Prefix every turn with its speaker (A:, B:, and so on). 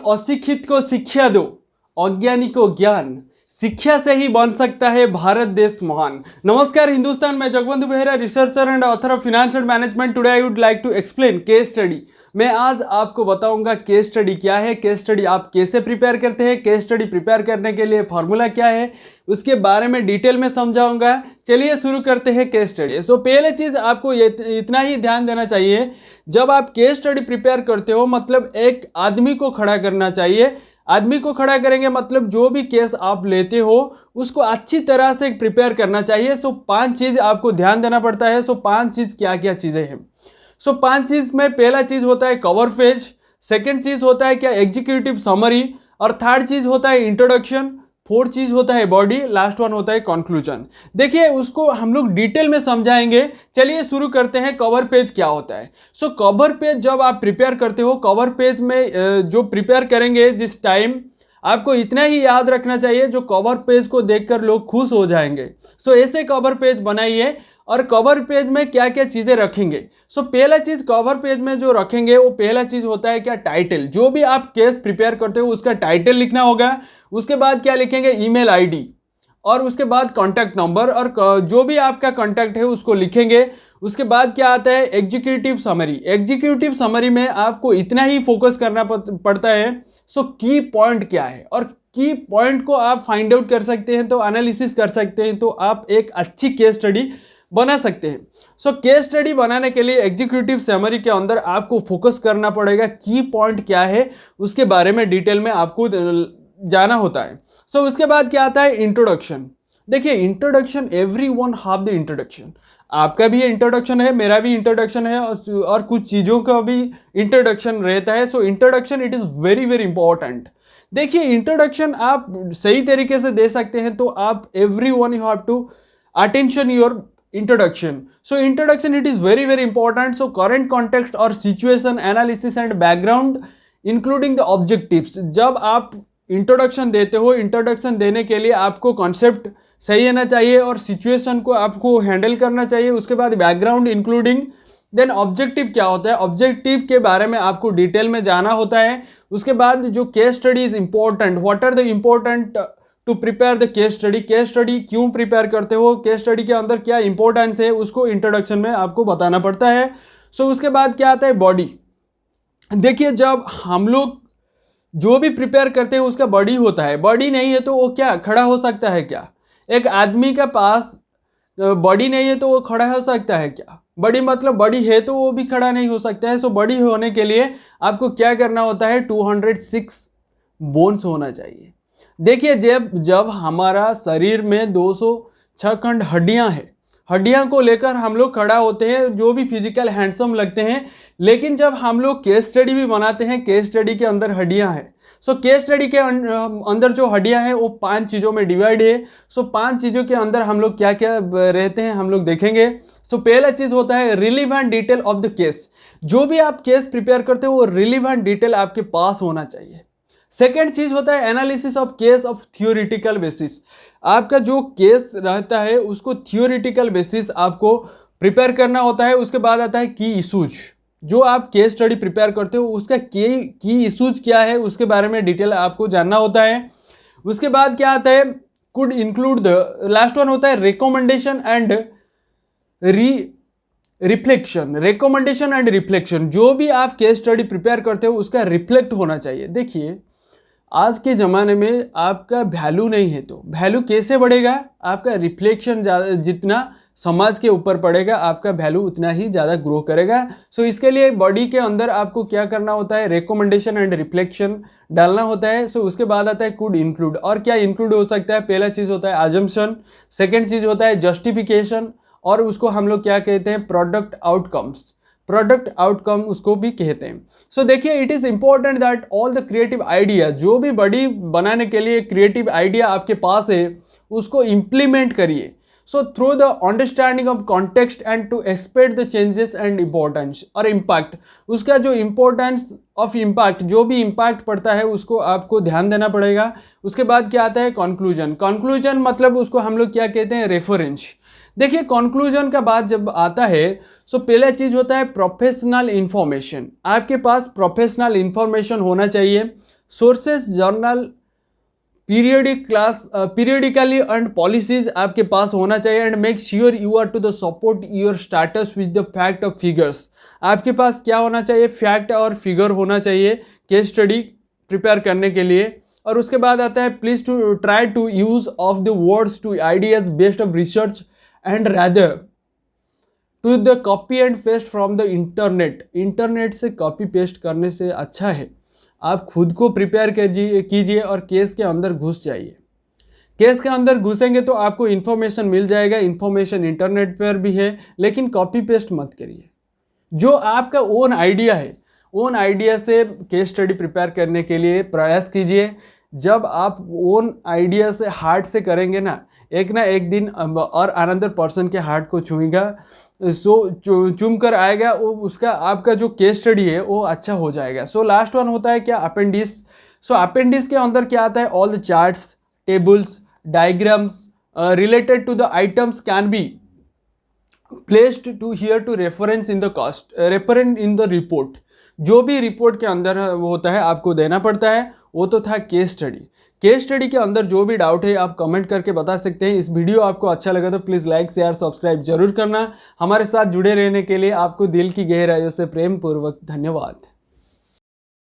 A: अशिक्षित को शिक्षा दो, अज्ञानी को ज्ञान, शिक्षा से ही बन सकता है भारत देश महान। नमस्कार हिंदुस्तान, मैं Jagwant Behera, researcher and author of finance and management. Today I would like to explain case study. मैं आज आपको बताऊंगा केस स्टडी क्या है, केस स्टडी आप कैसे प्रिपेयर करते हैं, केस स्टडी प्रिपेयर करने के लिए फॉर्मूला क्या है, उसके बारे में डिटेल में समझाऊंगा। चलिए शुरू करते हैं केस स्टडी। सो पहले चीज़ आपको इतना ही ध्यान देना चाहिए, जब आप केस स्टडी प्रिपेयर करते हो मतलब एक आदमी को खड़ा करना चाहिए। आदमी को खड़ा करेंगे मतलब जो भी केस आप लेते हो उसको अच्छी तरह से प्रिपेयर करना चाहिए। सो 5 चीज़ आपको ध्यान देना पड़ता है। सो 5 चीज़ क्या क्या चीज़ें हैं। सो 5 चीज़ में पहला चीज़ होता है कवर पेज, सेकंड चीज़ होता है क्या एग्जीक्यूटिव समरी, और थर्ड चीज़ होता है इंट्रोडक्शन, फोर्थ चीज़ होता है बॉडी, लास्ट वन होता है कंक्लूजन। देखिए उसको हम लोग डिटेल में समझाएंगे। चलिए शुरू करते हैं। कवर पेज क्या होता है। सो कवर पेज जब आप प्रिपेयर करते हो, कवर पेज में जो प्रिपेयर करेंगे जिस टाइम, आपको इतना ही याद रखना चाहिए जो कवर पेज को देखकर लोग खुश हो जाएंगे। सो ऐसे कवर पेज बनाइए। और कवर पेज में क्या क्या चीज़ें रखेंगे। सो पहला चीज़ कवर पेज में जो रखेंगे वो पहला चीज़ होता है क्या टाइटल। जो भी आप केस प्रिपेयर करते हो उसका टाइटल लिखना होगा। उसके बाद क्या लिखेंगे ईमेल आईडी, और उसके बाद कॉन्टैक्ट नंबर, और जो भी आपका कॉन्टैक्ट है उसको लिखेंगे। उसके बाद क्या आता है एग्जीक्यूटिव समरी। एग्जीक्यूटिव समरी में आपको इतना ही फोकस करना पड़ता है। सो की पॉइंट क्या है, और की पॉइंट को आप फाइंड आउट कर सकते हैं, तो एनालिसिस कर सकते हैं, तो आप एक अच्छी केस स्टडी बना सकते हैं। सो केस स्टडी बनाने के लिए एग्जीक्यूटिव समरी के अंदर आपको फोकस करना पड़ेगा, की पॉइंट क्या है उसके बारे में डिटेल में आपको जाना होता है। सो उसके बाद क्या आता है इंट्रोडक्शन। देखिए introduction, every one have the introduction. आपका भी इंट्रोडक्शन है, मेरा भी इंट्रोडक्शन है, और कुछ चीज़ों का भी इंट्रोडक्शन रहता है। So introduction it is very very important. देखिए इंट्रोडक्शन आप सही तरीके से दे सकते हैं तो आप every one you have to attention your introduction. So introduction it is very very important. So current context or situation analysis and background including the objectives. जब आप इंट्रोडक्शन देते हो, इंट्रोडक्शन देने के लिए आपको कॉन्सेप्ट सही आना चाहिए और सिचुएशन को आपको हैंडल करना चाहिए। उसके बाद बैकग्राउंड इंक्लूडिंग, देन ऑब्जेक्टिव क्या होता है, ऑब्जेक्टिव के बारे में आपको डिटेल में जाना होता है। उसके बाद जो case study is important, what are the important to prepare the case study. Case study क्यों प्रिपेयर करते हो, केस स्टडी के अंदर क्या इंपॉर्टेंस है, उसको इंट्रोडक्शन में आपको बताना पड़ता है। सो उसके बाद क्या आता है बॉडी। देखिए जब हम लोग जो भी प्रिपेयर करते हैं उसका बॉडी होता है। बॉडी नहीं है तो वो क्या खड़ा हो सकता है क्या? एक आदमी के पास बॉडी नहीं है तो वो खड़ा हो सकता है क्या? बॉडी मतलब बॉडी है तो वो भी खड़ा नहीं हो सकता है। सो बॉडी होने के लिए आपको क्या करना होता है, 206 बोन्स होना चाहिए। देखिए जब हमारा शरीर में 206 खंड हड्डियां हैं, हड्डियां को लेकर हम लोग खड़ा होते हैं, जो भी फिजिकल हैंडसम लगते हैं। लेकिन जब हम लोग केस स्टडी भी बनाते हैं, केस स्टडी के अंदर हड्डियां हैं। सो केस स्टडी के अंदर जो हड्डियां हैं वो 5 चीज़ों में डिवाइड है। सो 5 चीज़ों के अंदर हम लोग क्या क्या रहते हैं हम लोग देखेंगे। सो पहला चीज़ होता है relevant detail of the case. जो भी आप केस प्रिपेयर करते हो वो रिलीवेंट डिटेल आपके पास होना चाहिए। सेकेंड चीज होता है analysis of case of theoretical basis. आपका जो केस रहता है उसको थियोरिटिकल बेसिस आपको प्रिपेयर करना होता है। उसके बाद आता है की इशूज। जो आप केस स्टडी प्रिपेयर करते हो उसका की इशूज क्या है उसके बारे में डिटेल आपको जानना होता है। उसके बाद क्या आता है could include the, last one होता है recommendation and reflection. Recommendation and reflection, जो भी आप केस स्टडी प्रिपेयर करते हो उसका रिफ्लेक्ट होना चाहिए। देखिए आज के ज़माने में आपका वैल्यू नहीं है तो वैल्यू कैसे बढ़ेगा, आपका रिफ्लेक्शन जितना समाज के ऊपर पड़ेगा आपका वैल्यू उतना ही ज़्यादा ग्रो करेगा। सो इसके लिए बॉडी के अंदर आपको क्या करना होता है, रिकमेंडेशन एंड रिफ्लेक्शन डालना होता है। सो उसके बाद आता है कुड इंक्लूड। और क्या इंक्लूड हो सकता है, पहला चीज़ होता है अजम्पशन, सेकेंड चीज़ होता है जस्टिफिकेशन, और उसको हम लोग क्या कहते हैं प्रोडक्ट आउटकम्स। प्रोडक्ट आउटकम उसको भी कहते हैं। सो देखिए it is important that all the creative idea, जो भी बॉडी बनाने के लिए क्रिएटिव आइडिया आपके पास है उसको इम्प्लीमेंट करिए। So through the understanding of context and to expect the changes and importance और इम्पैक्ट। उसका जो इम्पोर्टेंस ऑफ इम्पैक्ट, जो भी इम्पैक्ट पड़ता है उसको आपको ध्यान देना पड़ेगा। उसके बाद क्या आता है कंक्लूजन। कंक्लूजन मतलब उसको हम लोग क्या कहते हैं रेफरेंस। देखिए कंक्लूजन का बात जब आता है सो पहला चीज़ होता है प्रोफेशनल इंफॉर्मेशन। आपके पास प्रोफेशनल इंफॉर्मेशन होना चाहिए। Sources, journal, periodically and policies आपके पास होना चाहिए। And make sure you are to the support your status with the fact of figures. आपके पास क्या होना चाहिए? फैक्ट और फिगर होना चाहिए केस स्टडी प्रिपेयर करने के लिए। और उसके बाद आता है please to try to use of the words to ideas based of research and rather to the copy and paste from the internet. Internet से कॉपी पेस्ट करने से अच्छा है आप खुद को प्रिपेयर कीजिए और केस के अंदर घुस जाइए। केस के अंदर घुसेंगे तो आपको इन्फॉर्मेशन मिल जाएगा, इन्फॉर्मेशन इंटरनेट पर भी है, लेकिन कॉपी पेस्ट मत करिए। जो आपका ओन आइडिया है, ओन आइडिया से केस स्टडी प्रिपेयर करने के लिए प्रयास कीजिए। जब आप ओन आइडिया से हार्ट से करेंगे ना एक दिन और अनदर पर्सन के हार्ट को छुएगा, चूम कर आएगा, वो उसका आपका जो केस स्टडी है वो अच्छा हो जाएगा। सो लास्ट वन होता है क्या? अपेंडिस। सो अपेंडिस के अंदर क्या आता है? All the charts, tables, diagrams related to the items can be placed to here to reference in the cost reference in the report. जो भी रिपोर्ट के अंदर होता है आपको देना पड़ता है, वो तो था केस स्टडी। केस स्टडी के अंदर जो भी डाउट है आप कमेंट करके बता सकते हैं। इस वीडियो आपको अच्छा लगा तो प्लीज़ लाइक, शेयर, सब्सक्राइब जरूर करना। हमारे साथ जुड़े रहने के लिए आपको दिल की गहराइयों से प्रेम पूर्वक धन्यवाद।